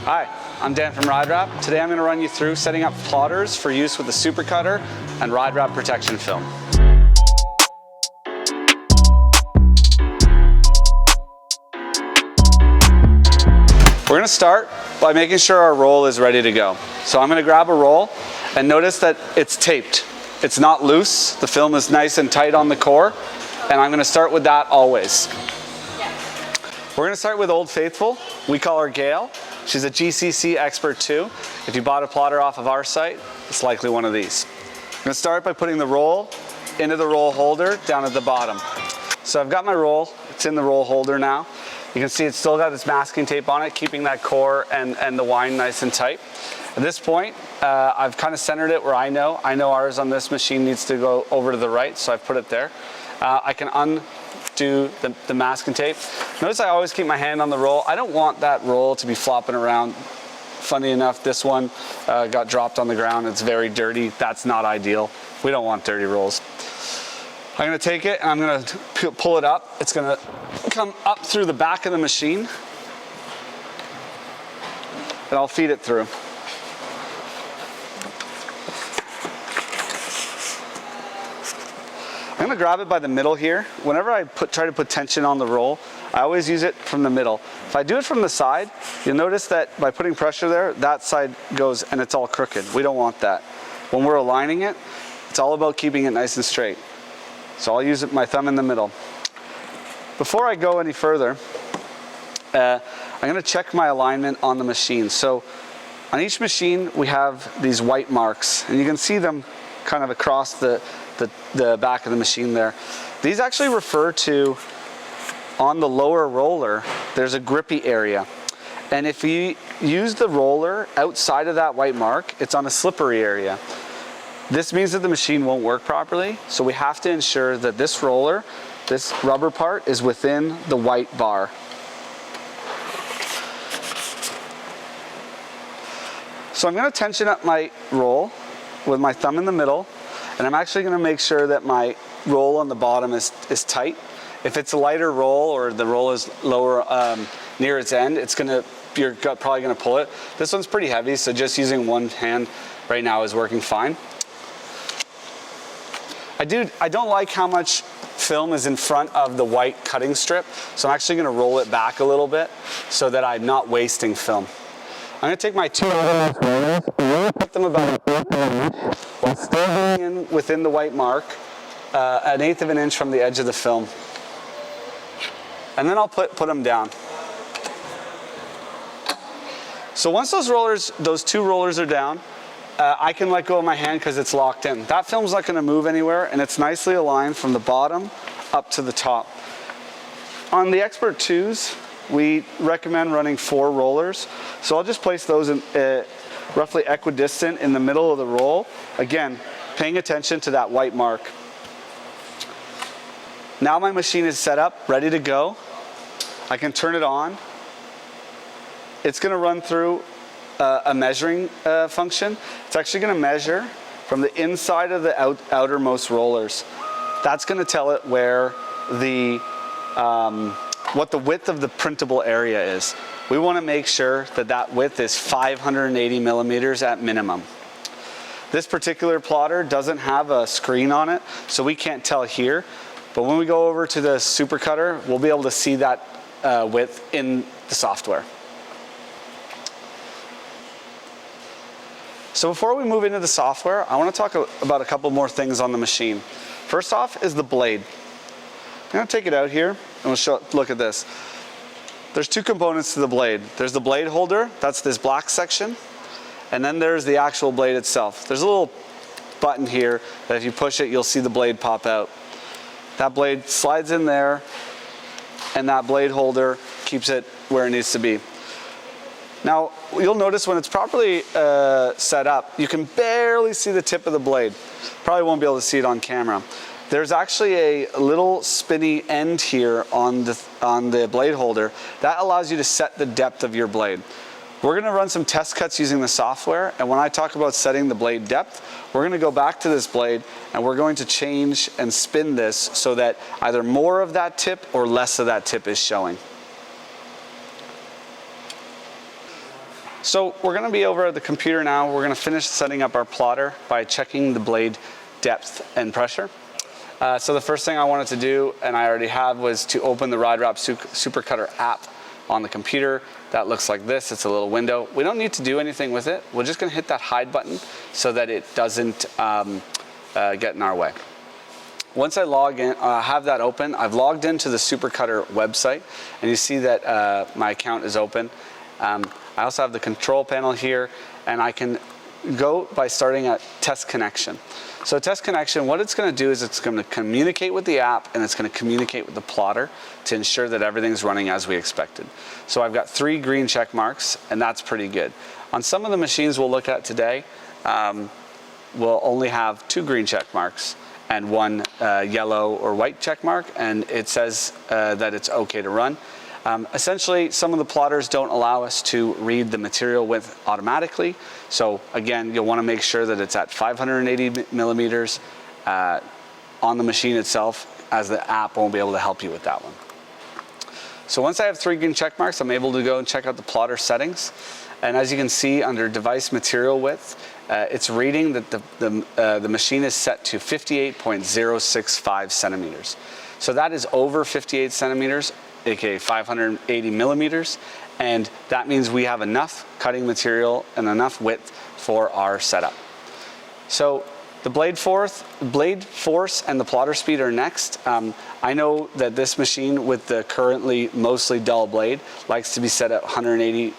Hi, I'm Dan from RideWrap. Today I'm going to run you through setting up plotters for use with the Super Cutter and RideWrap protection film. We're going to start by making sure our roll is ready to go. So I'm going to grab a roll and notice that it's taped. It's not loose. The film is nice and tight on the core, and I'm going to start with that always. We're going to start with Old Faithful. We call her Gail. She's a GCC expert too. If you bought a plotter off of our site, it's likely one of these. I'm going to start by putting the roll into the roll holder down at the bottom. So I've got my roll. It's in the roll holder now. You can see it's still got its masking tape on it, keeping that core and the wind nice and tight. At this point, I've kind of centered it where I know ours on this machine needs to go over to the right, so I've put it there. I can undo the masking tape. Notice I always keep my hand on the roll. I don't want that roll to be flopping around. Funny enough, this one got dropped on the ground. It's very dirty. That's not ideal. We don't want dirty rolls. I'm going to take it and I'm going to pull it up. It's going to come up through the back of the machine, and I'll feed it through. I'm going to grab it by the middle here. Whenever I try to put tension on the roll, I always use it from the middle. If I do it from the side, you'll notice that by putting pressure there, that side goes and it's all crooked. We don't want that. When we're aligning it, it's all about keeping it nice and straight. So I'll use my thumb in the middle. Before I go any further, I'm going to check my alignment on the machine. So on each machine, we have these white marks, and you can see them kind of across the back of the machine there. These actually refer to, on the lower roller, there's a grippy area. And if you use the roller outside of that white mark, it's on a slippery area. This means that the machine won't work properly, so we have to ensure that this roller, this rubber part, is within the white bar. So I'm going to tension up my roll with my thumb in the middle, and I'm actually going to make sure that my roll on the bottom is tight. If it's a lighter roll or the roll is lower near its end, you're probably going to pull it. This one's pretty heavy, so just using one hand right now is working fine. I don't like how much film is in front of the white cutting strip, so I'm actually going to roll it back a little bit so that I'm not wasting film. I'm going to take my two rollers and put them about while still being within the white mark, 1/8 of an inch from the edge of the film. And then I'll put them down. So once those two rollers are down, I can let go of my hand because it's locked in. That film's not going to move anywhere, and it's nicely aligned from the bottom up to the top. On the Expert 2s, we recommend running 4 rollers. So I'll just place those in, roughly equidistant in the middle of the roll. Again, paying attention to that white mark. Now my machine is set up, ready to go. I can turn it on. It's going to run through a measuring function. It's actually going to measure from the inside of the outermost rollers. That's going to tell it where what the width of the printable area is. We want to make sure that that width is 580 millimeters at minimum. This particular plotter doesn't have a screen on it, so we can't tell here. But when we go over to the Super Cutter, we'll be able to see that width in the software. So before we move into the software, I want to talk about a couple more things on the machine. First off is the blade. I'm going to take it out here and we'll look at this. There's 2 components to the blade. There's the blade holder, that's this black section, and then there's the actual blade itself. There's a little button here that if you push it, you'll see the blade pop out. That blade slides in there, and that blade holder keeps it where it needs to be. Now, you'll notice when it's properly set up, you can barely see the tip of the blade. Probably won't be able to see it on camera. There's actually a little spinny end here on the blade holder that allows you to set the depth of your blade. We're going to run some test cuts using the software, and when I talk about setting the blade depth, we're going to go back to this blade and we're going to change and spin this so that either more of that tip or less of that tip is showing. So we're going to be over at the computer now. We're going to finish setting up our plotter by checking the blade depth and pressure. So the first thing I wanted to do, and I already have, was to open the RideWrap Super Cutter app on the computer. That looks like this. It's a little window. We don't need to do anything with it. We're just going to hit that hide button so that it doesn't get in our way. Once I log in, have that open, I've logged into the Super Cutter website, and you see that my account is open. I also have the control panel here, and I can go by starting at test connection. So test connection, what it's going to do is it's going to communicate with the app, and it's going to communicate with the plotter to ensure that everything's running as we expected. So I've got 3 green check marks, and that's pretty good. On some of the machines we'll look at today, we'll only have 2 green check marks and 1 yellow or white check mark, and it says that it's okay to run. Essentially, some of the plotters don't allow us to read the material width automatically. So again, you'll want to make sure that it's at 580 millimeters on the machine itself, as the app won't be able to help you with that one. So once I have 3 green check marks, I'm able to go and check out the plotter settings. And as you can see under device material width, it's reading that the machine is set to 58.065 centimeters. So that is over 58 centimeters, aka 580 millimeters, and that means we have enough cutting material and enough width for our setup. So the blade force and the plotter speed are next. I know that this machine with the currently mostly dull blade likes to be set at 180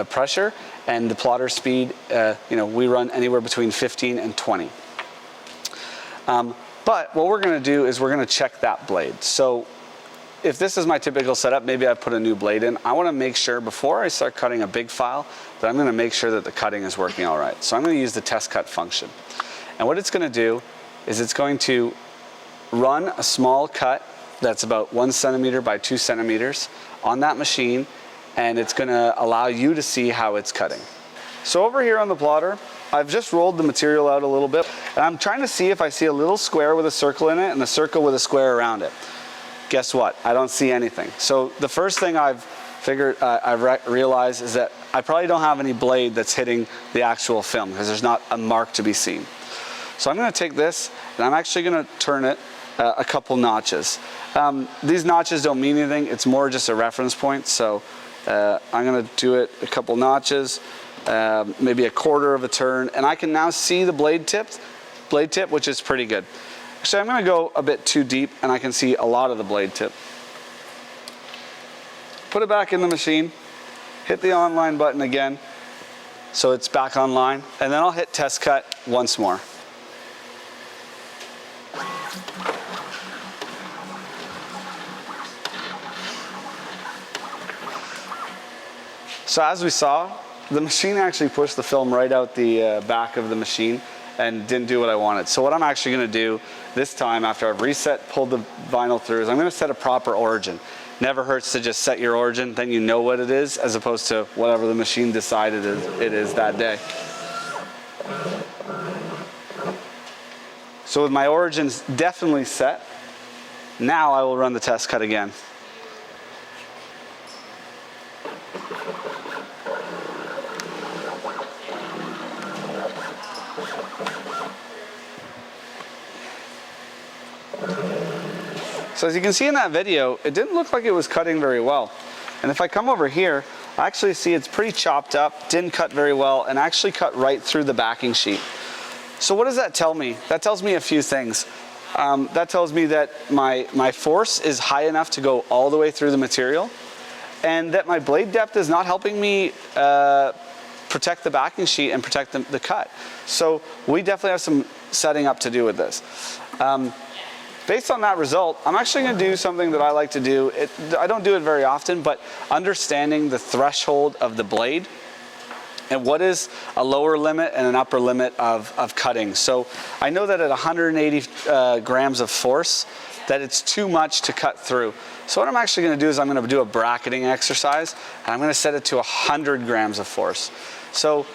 pressure, and the plotter speed, we run anywhere between 15 and 20. But what we're going to do is we're going to check that blade. So if this is my typical setup, maybe I put a new blade in. I want to make sure before I start cutting a big file that I'm going to make sure that the cutting is working all right. So I'm going to use the test cut function. And what it's going to do is it's going to run a small cut that's about 1 centimeter by 2 centimeters on that machine, and it's going to allow you to see how it's cutting. So over here on the plotter, I've just rolled the material out a little bit, and I'm trying to see if I see a little square with a circle in it and a circle with a square around it. Guess what? I don't see anything. So the first thing I've realized is that I probably don't have any blade that's hitting the actual film, because there's not a mark to be seen. So I'm going to take this, and I'm actually going to turn it a couple notches. These notches don't mean anything. It's more just a reference point. So I'm going to do it a couple notches, maybe a quarter of a turn, and I can now see the blade tip, which is pretty good. Actually, I'm going to go a bit too deep, and I can see a lot of the blade tip. Put it back in the machine, hit the online button again, so it's back online, and then I'll hit test cut once more. So as we saw, the machine actually pushed the film right out the back of the machine and didn't do what I wanted. So what I'm actually going to do this time, after I've reset, pulled the vinyl through, is I'm going to set a proper origin. Never hurts to just set your origin, then you know what it is, as opposed to whatever the machine decided it is that day. So with my origins definitely set, now I will run the test cut again. So as you can see in that video, it didn't look like it was cutting very well. And if I come over here, I actually see it's pretty chopped up, didn't cut very well, and actually cut right through the backing sheet. So what does that tell me? That tells me a few things. That tells me that my force is high enough to go all the way through the material, and that my blade depth is not helping me protect the backing sheet and protect the cut. So we definitely have some setting up to do with this. Based on that result, I'm actually going to do something that I like to do. I don't do it very often, but understanding the threshold of the blade and what is a lower limit and an upper limit of cutting. So I know that at 180 grams of force, that it's too much to cut through. So what I'm actually going to do is I'm going to do a bracketing exercise, and I'm going to set it to 100 grams of force. So,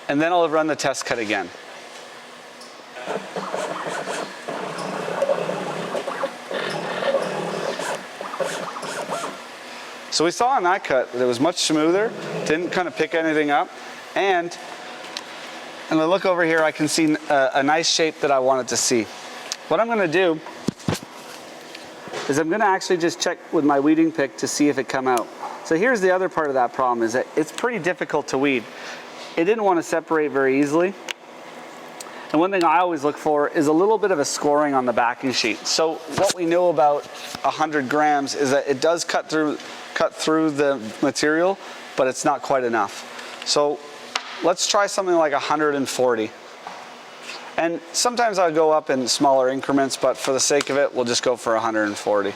and then I'll run the test cut again. So we saw on that cut that it was much smoother, didn't kind of pick anything up, and I look over here, I can see a nice shape that I wanted to see. What I'm gonna do is I'm gonna actually just check with my weeding pick to see if it come out. So here's the other part of that problem, is that it's pretty difficult to weed. It didn't want to separate very easily. And one thing I always look for is a little bit of a scoring on the backing sheet. So what we know about 100 grams is that it does cut through the material, but it's not quite enough. So let's try something like 140. And sometimes I'll go up in smaller increments, but for the sake of it, we'll just go for 140.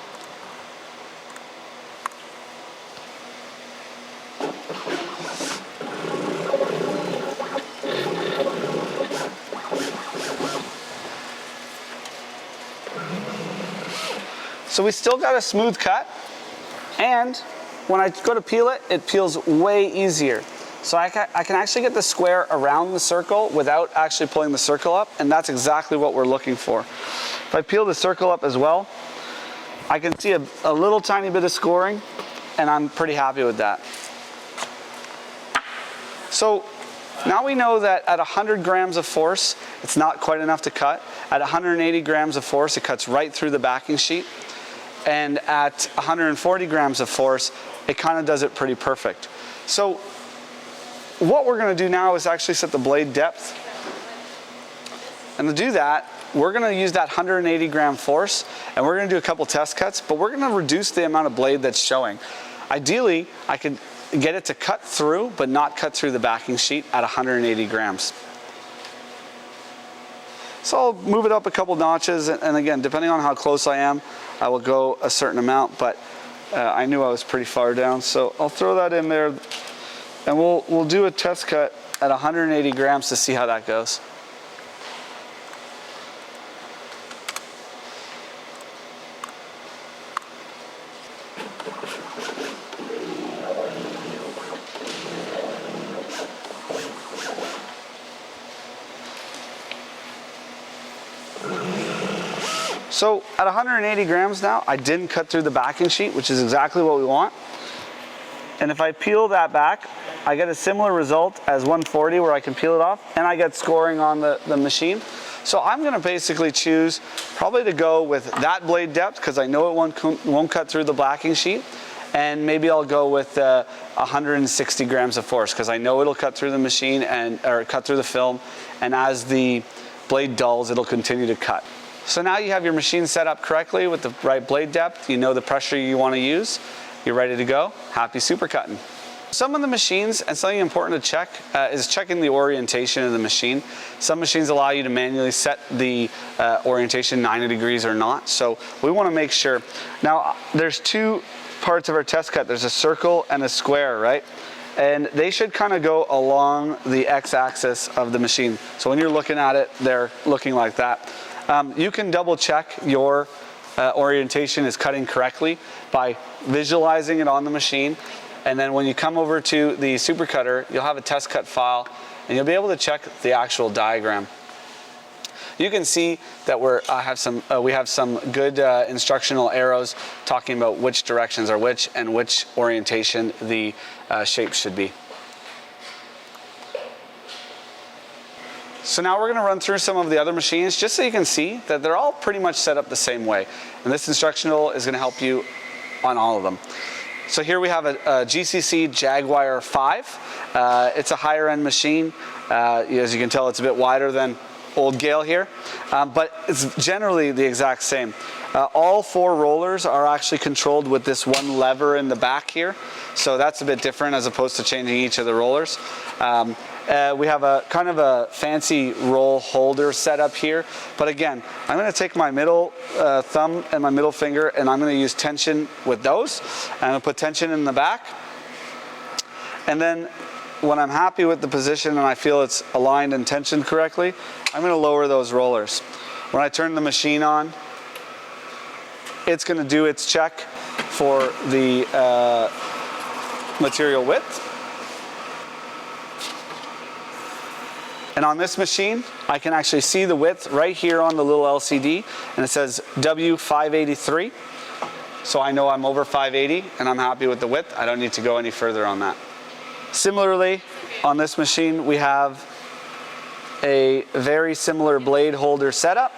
So we still got a smooth cut, and when I go to peel it, it peels way easier. So I can actually get the square around the circle without actually pulling the circle up, and that's exactly what we're looking for. If I peel the circle up as well, I can see a little tiny bit of scoring, and I'm pretty happy with that. So now we know that at 100 grams of force, it's not quite enough to cut. At 180 grams of force, it cuts right through the backing sheet. And at 140 grams of force, it kind of does it pretty perfect. So what we're going to do now is actually set the blade depth. And to do that, we're going to use that 180 gram force, and we're going to do a couple test cuts, but we're going to reduce the amount of blade that's showing. Ideally, I could get it to cut through, but not cut through the backing sheet at 180 grams. So I'll move it up a couple notches, and again, depending on how close I am, I will go a certain amount, but I knew I was pretty far down, so I'll throw that in there, and we'll do a test cut at 180 grams to see how that goes. So at 180 grams now, I didn't cut through the backing sheet, which is exactly what we want. And if I peel that back, I get a similar result as 140 where I can peel it off, and I get scoring on the machine. So I'm gonna basically choose probably to go with that blade depth because I know it won't cut through the backing sheet. And maybe I'll go with 160 grams of force because I know it'll cut through the machine or cut through the film, and as the blade dulls, it'll continue to cut. So now you have your machine set up correctly with the right blade depth, you know the pressure you want to use, you're ready to go, happy super cutting. Some of the machines, and something important to check, is checking the orientation of the machine. Some machines allow you to manually set the orientation 90 degrees or not, so we want to make sure. Now there's two parts of our test cut, there's a circle and a square, right? And they should kind of go along the x-axis of the machine. So when you're looking at it, they're looking like that. You can double check your orientation is cutting correctly by visualizing it on the machine, and then when you come over to the Super Cutter, you'll have a test cut file and you'll be able to check the actual diagram. You can see that we have some good instructional arrows talking about which directions are which and which orientation the shape should be. So now we're going to run through some of the other machines just so you can see that they're all pretty much set up the same way. And this instructional is going to help you on all of them. So here we have a GCC Jaguar 5. It's a higher end machine. As you can tell, it's a bit wider than old Gale here, but it's generally the exact same. All four rollers are actually controlled with this one lever in the back here. So that's a bit different as opposed to changing each of the rollers. We have a kind of a fancy roll holder set up here, but again, I'm going to take my middle thumb and my middle finger, and I'm going to use tension with those. I'm going to put tension in the back, and then when I'm happy with the position and I feel it's aligned and tensioned correctly, I'm going to lower those rollers. When I turn the machine on, it's going to do its check for the material width. And on this machine, I can actually see the width right here on the little LCD, and it says W583. so I know I'm over 580 and I'm happy with the width. I don't need to go any further on that. Similarly, on this machine, we have a very similar blade holder setup.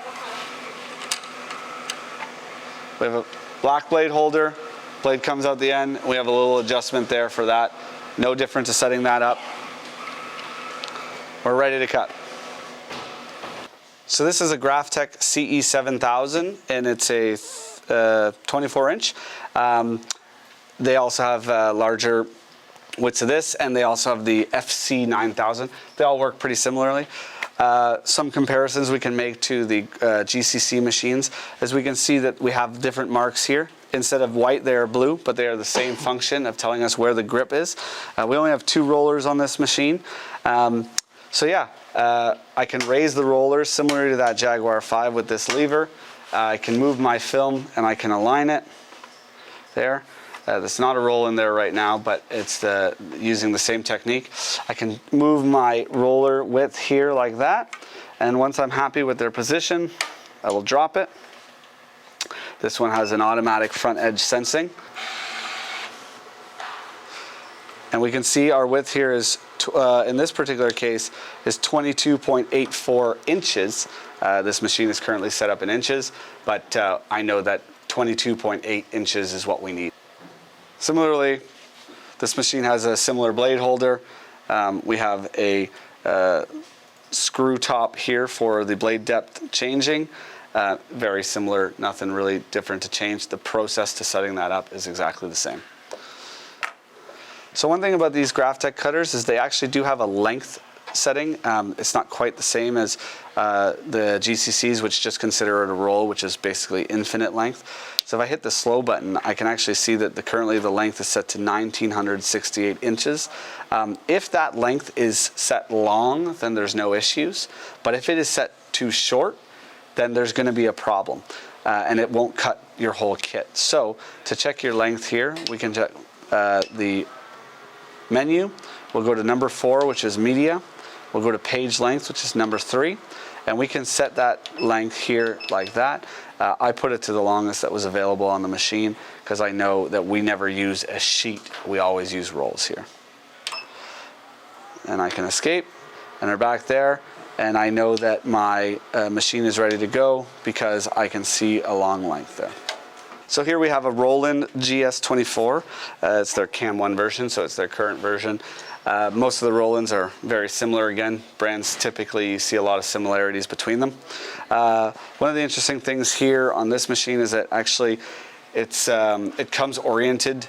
We have a black blade holder, blade comes out the end. We have a little adjustment there for that. No different to setting that up. We're ready to cut. So this is a Graphtec CE7000 and it's a 24 inch. They also have larger widths of this, and they also have the FC9000. They all work pretty similarly. Some comparisons we can make to the GCC machines, as we can see that we have different marks here. Instead of white, they are blue, but they are the same function of telling us where the grip is. We only have 2 rollers on this machine. So yeah, I can raise the rollers similar to that Jaguar 5 with this lever. I can move my film and I can align it there. There's not a roll in there right now, but it's using the same technique. I can move my roller width here like that, and once I'm happy with their position, I will drop it. This one has an automatic front edge sensing. And we can see our width here is, in this particular case, is 22.84 inches. This machine is currently set up in inches, but I know that 22.8 inches is what we need. Similarly, this machine has a similar blade holder. We have a screw top here for the blade depth changing. Very similar, nothing really different to change. The process to setting that up is exactly the same. So one thing about these Graphtec cutters is they actually do have a length setting. It's not quite the same as the GCCs, which just consider it a roll, which is basically infinite length. So if I hit the slow button, I can actually see that currently the length is set to 1968 inches. If that length is set long, then there's no issues. But if it is set too short, then there's going to be a problem, and it won't cut your whole kit. So to check your length here, we can check the menu. We'll go to number 4, which is media. We'll go to page length, which is number 3, and we can set that length here like that. I put it to the longest that was available on the machine because I know that we never use a sheet. We always use rolls here. And I can escape, and they're back there, and I know that my machine is ready to go because I can see a long length there. So here we have a Roland GS24. It's their Cam 1 version, so it's their current version. Most of the Rolands are very similar again. Brands typically, you see a lot of similarities between them. One of the interesting things here on this machine is that actually it comes oriented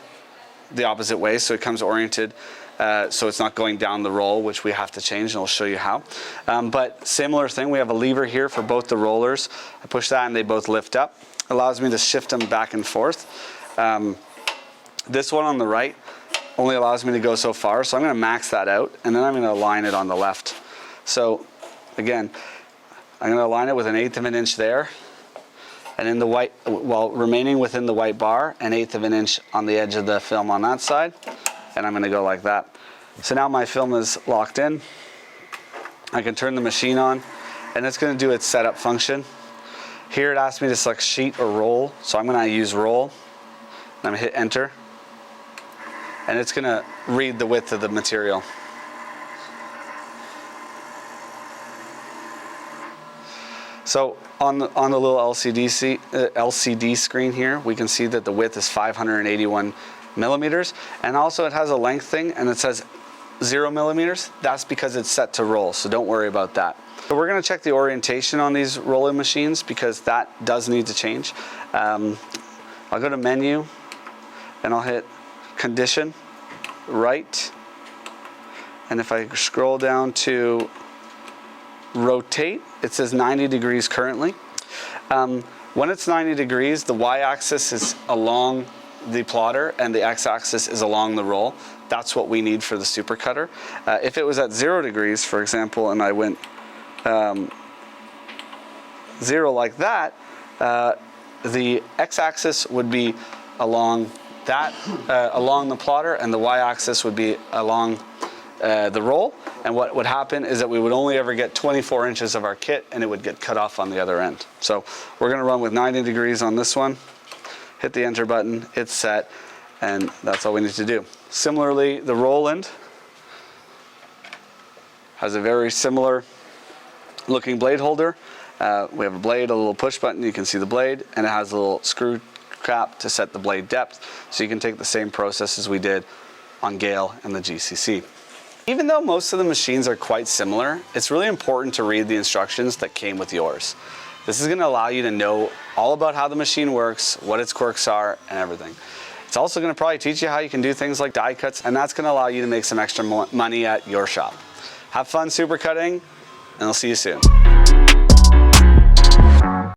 the opposite way. So it comes oriented so it's not going down the roll, which we have to change, and I'll show you how. But similar thing, we have a lever here for both the rollers. I push that and they both lift up. Allows me to shift them back and forth. This one on the right only allows me to go so far, so I'm going to max that out, and then I'm going to align it on the left. So again, I'm going to align it with 1/8 of an inch there, and in the white, while remaining within the white bar, 1/8 of an inch on the edge of the film on that side, and I'm going to go like that. So now my film is locked in. I can turn the machine on, and it's going to do its setup function. Here it asks me to select sheet or roll, so I'm going to use roll, and I'm going to hit enter, and it's going to read the width of the material. So on the little LCD screen here, we can see that the width is 581 millimeters, and also it has a length thing, and it says 0 millimeters. That's because it's set to roll, so don't worry about that. So we're going to check the orientation on these rolling machines because that does need to change. I'll go to menu, and I'll hit condition, right, and if I scroll down to rotate, it says 90 degrees currently. When it's 90 degrees, the y-axis is along the plotter and the x-axis is along the roll. That's what we need for the Super Cutter. If it was at 0 degrees, for example, and I went 0 like that, the x-axis would be along that, along the plotter, and the y-axis would be along the roll. And what would happen is that we would only ever get 24 inches of our kit, and it would get cut off on the other end. So we're going to run with 90 degrees on this one. hit the enter button, it's set, and that's all we need to do. Similarly, the Roland has a very similar looking blade holder. We have a blade, a little push button, you can see the blade, and it has a little screw cap to set the blade depth, so you can take the same process as we did on Gale and the GCC. Even though most of the machines are quite similar, it's really important to read the instructions that came with yours. This is going to allow you to know all about how the machine works, what its quirks are, and everything. It's also going to probably teach you how you can do things like die cuts, and that's going to allow you to make some extra money at your shop. Have fun super cutting, and I'll see you soon.